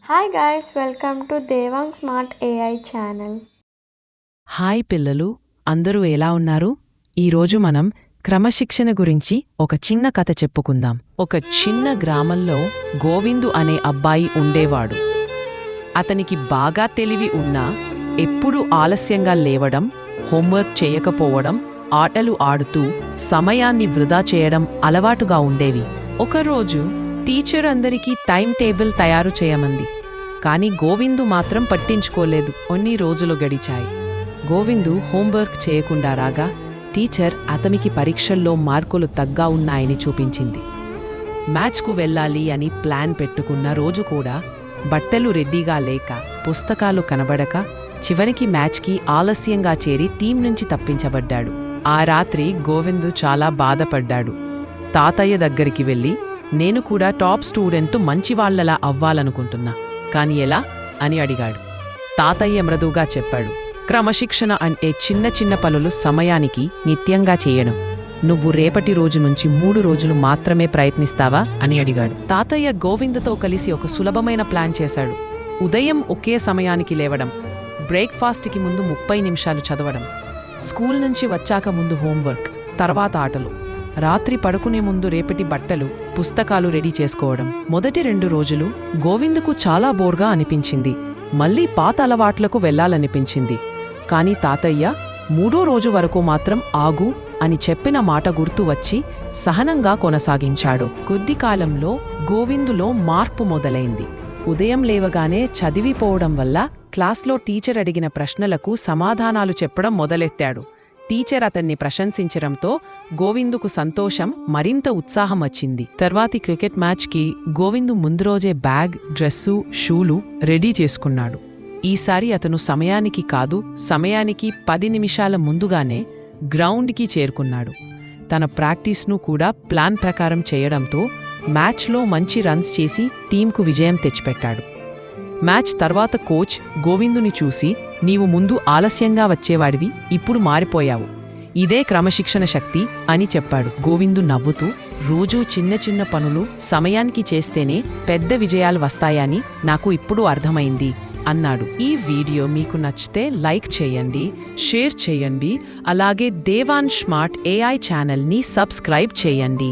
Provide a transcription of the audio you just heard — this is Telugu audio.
Hi guys, welcome to Devang Smart AI channel. Hi పిల్లలు, అందరూ ఎలా ఉన్నారు? ఈరోజు మనం క్రమశిక్షణ గురించి ఒక చిన్న కథ చెప్పుకుందాం. ఒక చిన్న గ్రామంలో గోవిందు అనే అబ్బాయి ఉండేవాడు. అతనికి బాగా తెలివి ఉన్నా ఎప్పుడూ ఆలస్యంగా లేవడం, హోంవర్క్ చేయకపోవడం, ఆటలు ఆడుతూ సమయాన్ని వృధా చేయడం అలవాటుగా ఉండేవి. ఒకరోజు టీచర్ అందరికీ టైం టేబుల్ తయారు చేయమంది. కాని గోవిందు మాత్రం పట్టించుకోలేదు. కొన్ని రోజులు గడిచాయి. గోవిందు హోంవర్క్ చేయకుండా రాగా టీచర్ అతనికి పరీక్షల్లో మార్కులు తగ్గా ఉన్నాయని చూపించింది. మ్యాచ్కు వెళ్ళాలి అని ప్లాన్ పెట్టుకున్న రోజు కూడా బట్టలు రెడీగా లేక, పుస్తకాలు కనబడక చివరికి మ్యాచ్కి ఆలస్యంగా చేరి టీం నుంచి తప్పించబడ్డాడు. ఆ రాత్రి గోవిందు చాలా బాధపడ్డాడు. తాతయ్య దగ్గరికి వెళ్ళి, నేను కూడా టాప్ స్టూడెంట్ మంచివాళ్లలా అవ్వాలనుకుంటున్నా, కాని ఎలా అని అడిగాడు. తాతయ్య మృదువుగా చెప్పాడు, క్రమశిక్షణ అంటే చిన్న చిన్న పనులు సమయానికి నిత్యంగా చేయడం. నువ్వు రేపటి రోజు నుంచి 3 రోజులు మాత్రమే ప్రయత్నిస్తావా అని అడిగాడు. తాతయ్య గోవిందుతో కలిసి ఒక సులభమైన ప్లాన్ చేశాడు. ఉదయం ఒకే సమయానికి లేవడం, బ్రేక్ఫాస్ట్కి ముందు 30 నిమిషాలు చదవడం, స్కూల్ నుంచి వచ్చాక ముందు హోంవర్క్, తర్వాత ఆటలు, రాత్రి పడుకునే ముందు రేపటి బట్టలు, పుస్తకాలు రెడీ చేసుకోవడం. మొదటి 2 రోజులు గోవిందుకు చాలా బోర్గా అనిపించింది. మళ్లీ పాత అలవాట్లకు వెళ్లాలనిపించింది. కాని తాతయ్య 3వ రోజు వరకు మాత్రం ఆగు అని చెప్పిన మాట గుర్తు వచ్చి సహనంగా కొనసాగించాడు. కొద్ది కాలంలో గోవిందులో మార్పు మొదలైంది. ఉదయం లేవగానే చదివిపోవడం వల్ల క్లాస్లో టీచర్ అడిగిన ప్రశ్నలకు సమాధానాలు చెప్పడం మొదలెట్టాడు. టీచర్ అతన్ని ప్రశంసించడంతో గోవిందుకు సంతోషం, మరింత ఉత్సాహం వచ్చింది. తర్వాతి క్రికెట్ మ్యాచ్కి గోవిందు ముందు రోజే బ్యాగ్, డ్రెస్సు, షూలు రెడీ చేసుకున్నాడు. ఈసారి అతను సమయానికి కాదు, సమయానికి 10 నిమిషాల ముందుగానే గ్రౌండ్కి చేరుకున్నాడు. తన ప్రాక్టీస్ను కూడా ప్లాన్ ప్రకారం చేయడంతో మ్యాచ్లో మంచి రన్స్ చేసి టీంకు విజయం తెచ్చిపెట్టాడు. మ్యాచ్ తర్వాత కోచ్ గోవిందుని చూసి, నీవు ముందు ఆలస్యంగా వచ్చేవాడివి, ఇప్పుడు మారిపోయావు. ఇదే క్రమశిక్షణ శక్తి అని చెప్పాడు. గోవిందు నవ్వుతూ, రోజూ చిన్న చిన్న పనులు సమయానికి చేస్తేనే పెద్ద విజయాలు వస్తాయని నాకు ఇప్పుడు అర్థమైంది అన్నాడు. ఈ వీడియో మీకు నచ్చితే లైక్ చేయండి, షేర్ చేయండి, అలాగే దేవాన్ స్మార్ట్ AI ఛానల్ని సబ్స్క్రైబ్ చేయండి.